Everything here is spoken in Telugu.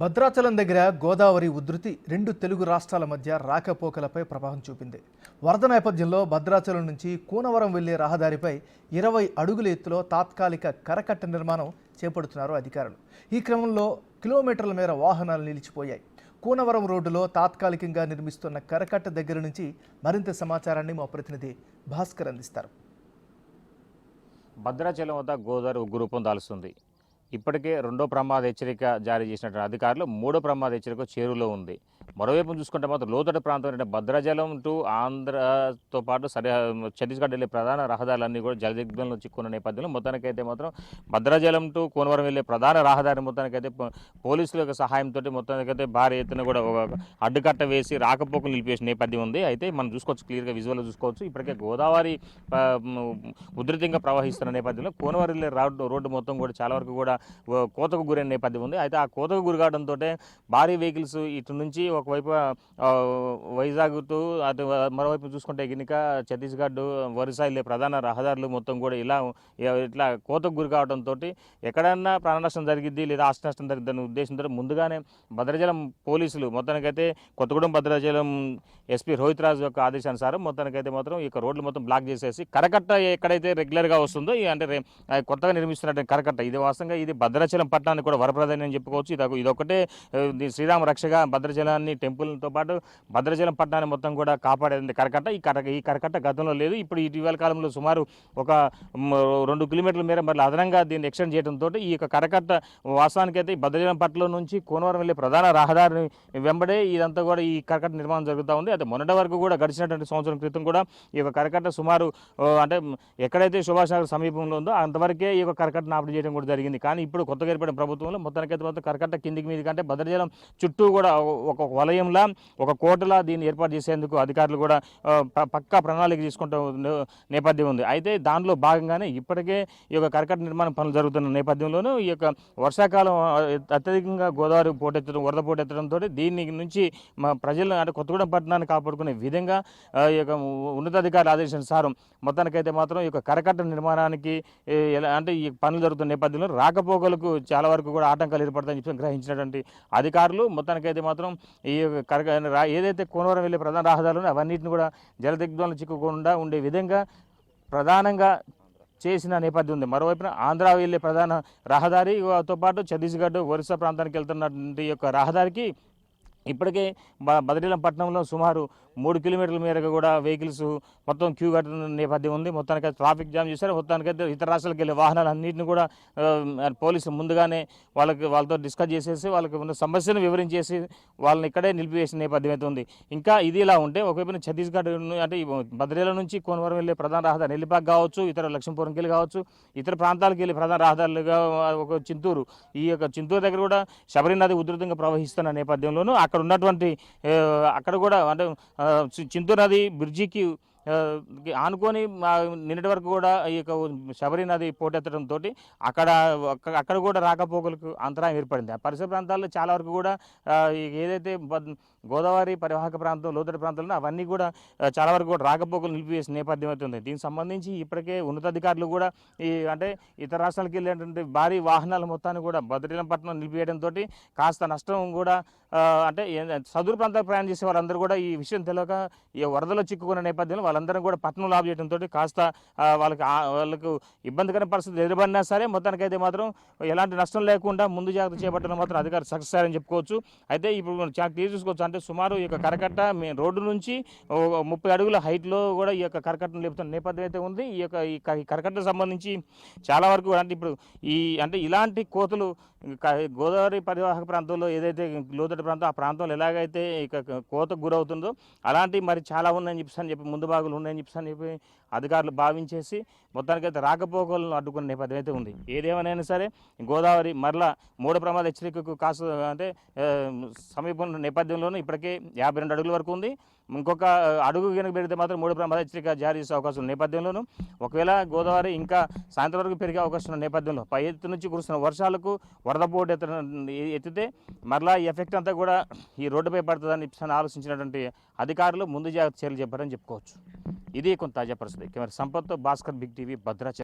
భద్రాచలం దగ్గర గోదావరి ఉధృతి రెండు తెలుగు రాష్ట్రాల మధ్య రాకపోకలపై ప్రభావం చూపింది. వరద నేపథ్యంలో భద్రాచలం నుంచి కూనవరం వెళ్లే రహదారిపై 20 అడుగుల ఎత్తులో తాత్కాలిక కరకట్ట నిర్మాణం చేపడుతున్నారు అధికారులు. ఈ క్రమంలో కిలోమీటర్ల మేర వాహనాలు నిలిచిపోయాయి. కూనవరం రోడ్డులో తాత్కాలికంగా నిర్మిస్తున్న కరకట్ట దగ్గర నుంచి మరింత సమాచారాన్ని మా ప్రతినిధి భాస్కర్ అందిస్తారు. భద్రాచలం వద్ద గోదావరి ఉగ్గురూపం దాల్చుతుంది. ఇప్పటికే రెండో ప్రమాద హెచ్చరిక జారీ చేసినటువంటి అధికారులు మూడో ప్రమాద హెచ్చరిక చేరువలో ఉంది. మరోవైపు చూసుకుంటే మాత్రం లోతట్టు ప్రాంతం భద్రాచలం టు ఆంధ్రతో పాటు ఛత్తీస్గఢ్ వెళ్ళే ప్రధాన రహదారులన్నీ కూడా జలదిగ్బంధంలో చిక్కున్న నేపథ్యంలో మొత్తానికైతే మాత్రం భద్రాచలం టు కోనవరం వెళ్ళే ప్రధాన రహదారి మొత్తానికైతే పోలీసుల యొక్క సహాయంతో మొత్తానికైతే భారీ ఎత్తున కూడా ఒక అడ్డుకట్ట వేసి రాకపోకలు నిలిపేసిన నేపథ్యం ఉంది. అయితే మనం చూసుకోవచ్చు, క్లియర్గా విజువల్గా చూసుకోవచ్చు. ఇప్పటికే గోదావరి ఉధృతంగా ప్రవహిస్తున్న నేపథ్యంలో కోనవరం వెళ్ళే రోడ్డు మొత్తం కూడా చాలా వరకు కూడా కోతకు గురైన నేపథ్యం ఉంది. అయితే ఆ కోతకు గురికావడంతో భారీ వెహికల్స్ ఇటు నుంచి ఒకవైపు వైజాగ్ టు అటు మరోవైపు చూసుకుంటే గినిక ఛత్తీస్గఢ్ ఒరిస్సా వెళ్ళే ప్రధాన రహదారులు మొత్తం కూడా ఇట్లా కోతకు గురి కావడంతో ఎక్కడన్నా ప్రాణ నష్టం జరిగిద్ది లేదా ఆస్తి నష్టం జరిగిద్దని ఉద్దేశంతో ముందుగానే భద్రాచలం పోలీసులు మొత్తానికైతే కొత్తగూడెం భద్రాచలం ఎస్పీ రోహిత్ రాజు యొక్క ఆదేశానుసారం మొత్తానికైతే మాత్రం ఈ రోడ్లు మొత్తం బ్లాక్ చేసేసి కరకట్ట ఎక్కడైతే రెగ్యులర్గా వస్తుందో అంటే కొత్తగా నిర్మిస్తున్నటువంటి కరకట్ట ఇది వాస్తవంగా ఇది భద్రాచలం పట్టణానికి కూడా వరప్రదాయం అని చెప్పుకోవచ్చు. ఇదొకటే శ్రీరామ రక్షగా భద్రాచలాన్ని టెంపుల్తో పాటు భద్రాచలం పట్టణాన్ని మొత్తం కూడా కాపాడేది కరకట్ట. ఈ కరకట్ట గతంలో లేదు. ఇప్పుడు ఇటీవల కాలంలో సుమారు ఒక 2 కిలోమీటర్ల మేర మళ్ళీ అదనంగా దీన్ని ఎక్స్టెండ్ చేయడంతో ఈ యొక్క కరకట్ట వాస్తవానికైతే భద్రాచలం పట్టణం నుంచి కోనవరం వెళ్ళే ప్రధాన రహదారిని వెంబడే ఇదంతా కూడా ఈ కరకట్ట నిర్మాణం జరుగుతూ ఉంది. అయితే మొన్నటి వరకు కూడా గడిచినటువంటి సంవత్సరం క్రితం కూడా ఈ యొక్క కరకట్ట సుమారు అంటే ఎక్కడైతే సుభాష్ నగర్ సమీపంలో ఉందో అంతవరకే ఈ యొక్క కరకట్టను ఆపరేట్ చేయడం కూడా జరిగింది. కానీ ఇప్పుడు కొత్తగా ఏర్పడిన ప్రభుత్వంలో మొత్తానికైతే మొత్తం కరకట్ట కిందికి మీది కంటే భద్రాచలం చుట్టూ కూడా ఒక వలయంలా ఒక కోటలా దీన్ని ఏర్పాటు చేసేందుకు అధికారులు కూడా పక్కా ప్రణాళిక తీసుకుంటూ నేపథ్యం ఉంది. అయితే దానిలో భాగంగానే ఇప్పటికే ఈ యొక్క కరకట్ట నిర్మాణం పనులు జరుగుతున్న నేపథ్యంలోనూ ఈ యొక్క వర్షాకాలం అత్యధికంగా గోదావరి పోటెత్తడం వరద పోటెత్తడంతో దీని నుంచి ప్రజలను అంటే కొత్తగూడెం పట్టణాన్ని కాపాడుకునే విధంగా ఈ యొక్క ఉన్నతాధికారుల ఆదేశానుసారం మొత్తానికైతే మాత్రం ఈ యొక్క కరకట్ట నిర్మాణానికి అంటే ఈ పనులు జరుగుతున్న నేపథ్యంలో రాకపోకలకు చాలా వరకు కూడా ఆటంకాలు ఏర్పడతాయని చెప్పి గ్రహించినటువంటి అధికారులు మొత్తానికైతే మాత్రం ఈ ఏదైతే కోనవరం వెళ్ళే ప్రధాన రహదారులు అవన్నిటిని కూడా జలదిగ్బంధంలో చిక్కకుండా ఉండే విధంగా ప్రధానంగా చేసిన నేపథ్యం ఉంది. మరోవైపున ఆంధ్ర వెళ్ళే ప్రధాన రహదారితో పాటు ఛత్తీస్గఢ్ ఒరిస్సా ప్రాంతానికి వెళ్తున్నటువంటి యొక్క రహదారికి ఇప్పటికే భద్రాచలం పట్టణంలో సుమారు 3 కిలోమీటర్ల మేరకు కూడా వెహికల్స్ మొత్తం క్యూ కట్టిన నేపథ్యం ఉంది. మొత్తానికైతే ట్రాఫిక్ జామ్ చేశారు. మొత్తానికైతే ఇతర రాష్ట్రాలకు వెళ్ళే వాహనాలన్నింటినీ కూడా పోలీసులు ముందుగానే వాళ్ళతో డిస్కస్ చేసేసి వాళ్ళకి ఉన్న సమస్యను వివరించేసి వాళ్ళని ఇక్కడే నిలిపివేసిన నేపథ్యం అయితే ఉంది. ఇంకా ఇది ఇలా ఉంటే ఒకవైపున ఛత్తీస్గఢ్ అంటే భద్రాచలం నుంచి కోనవరం వెళ్ళే ప్రధాన రహదారి నెల్లిపాక్ కావచ్చు, ఇతర లక్ష్మీపురంకి వెళ్ళి కావచ్చు, ఇతర ప్రాంతాలకు వెళ్ళి ప్రధాన రహదారులుగా ఒక చింతూరు, ఈ యొక్క చింతూరు దగ్గర కూడా శబరి నది ఉధృతంగా ప్రవహిస్తున్న నేపథ్యంలోనూ అక్కడ ఉన్నటువంటి అక్కడ కూడా అంటే చింతూరు నది బ్రిడ్జికి ఆనుకొని నిన్నటి వరకు కూడా ఈ యొక్క శబరి నది పోటెత్తడంతో అక్కడ కూడా రాకపోకలకు అంతరాయం ఏర్పడింది. ఆ పరిసర ప్రాంతాల్లో చాలా వరకు కూడా ఏదైతే గోదావరి పరివాహక ప్రాంతం లోతట్టు ప్రాంతాల్లో అవన్నీ కూడా చాలా వరకు కూడా రాకపోకలు నిలిపివేసిన నేపథ్యం అవుతుంది. దీనికి సంబంధించి ఇప్పటికే ఉన్నతాధికారులు కూడా అంటే ఇతర రాష్ట్రాలకు వెళ్ళేటువంటి భారీ వాహనాల మొత్తాన్ని కూడా భద్రాచలం పట్టణం నిలిపివేయడంతో కాస్త నష్టం కూడా అంటే సదురు ప్రాంతాలకు ప్రయాణం చేసే వాళ్ళందరూ కూడా ఈ విషయం తెలియక ఈ వరదలో చిక్కుకున్న నేపథ్యంలో వాళ్ళందరూ కూడా పట్టణం లాభ చేయడంతో కాస్త వాళ్ళకు ఇబ్బందికర పరిస్థితులు ఎదురుపడినా సరే మొత్తానికైతే మాత్రం ఎలాంటి నష్టం లేకుండా ముందు జాగ్రత్త చేపట్టడం మాత్రం అధికారులు సక్సెస్ అయ్యారని చెప్పుకోవచ్చు. అయితే ఇప్పుడు మనం చాలా క్లియర్ చూసుకోవచ్చు. అంటే సుమారు ఈ యొక్క కరకట్ట రోడ్డు నుంచి 30 అడుగుల హైట్లో కూడా ఈ యొక్క కరకట్టను లేపుతున్న నేపథ్యం అయితే ఉంది. ఈ కరకట్టకు సంబంధించి చాలా వరకు అంటే ఇప్పుడు అంటే ఇలాంటి కోతలు గోదావరి పరివాహక ప్రాంతంలో ఏదైతే లోతట్టు ప్రాంతం ఆ ప్రాంతంలో ఎలాగైతే ఇక కోతకు గురవుతుందో అలాంటి మరి చాలా ఉన్నాయని చెప్పి ముందు భాగులు ఉన్నాయని చెప్పి అధికారులు భావించేసి మొత్తానికైతే రాకపోకలను అడ్డుకున్న నేపథ్యం అయితే ఉంది. ఏదేమైనా సరే గోదావరి మరలా మూడో ప్రమాద హెచ్చరికకు అంటే సమీపంలో నేపథ్యంలోనూ ఇప్పటికే 52 అడుగుల వరకు ఉంది. ఇంకొక అడుగు కనుక పెడితే మాత్రం మూడో ప్రమాద హెచ్చరిక జారీ చేసే అవకాశం ఉన్న నేపథ్యంలోనూ ఒకవేళ గోదావరి ఇంకా సాయంత్రం వరకు పెరిగే అవకాశం ఉన్న నేపథ్యంలో పై ఎత్తు నుంచి కురుస్తున్న వర్షాలకు వరద పోటు ఎత్తితే మరలా ఈ ఎఫెక్ట్ అంతా కూడా ఈ రోడ్డుపై పడుతుందని ఆలోచించినటువంటి అధికారులు ముందు జాగ్రత్త చర్యలు చెప్పారని చెప్పుకోవచ్చు. ఇది కొంత తాజా పరిస్థితి. కెమెరా సంపత్తో భాస్కర్, బిగ్ టీవీ, భద్రాచలం.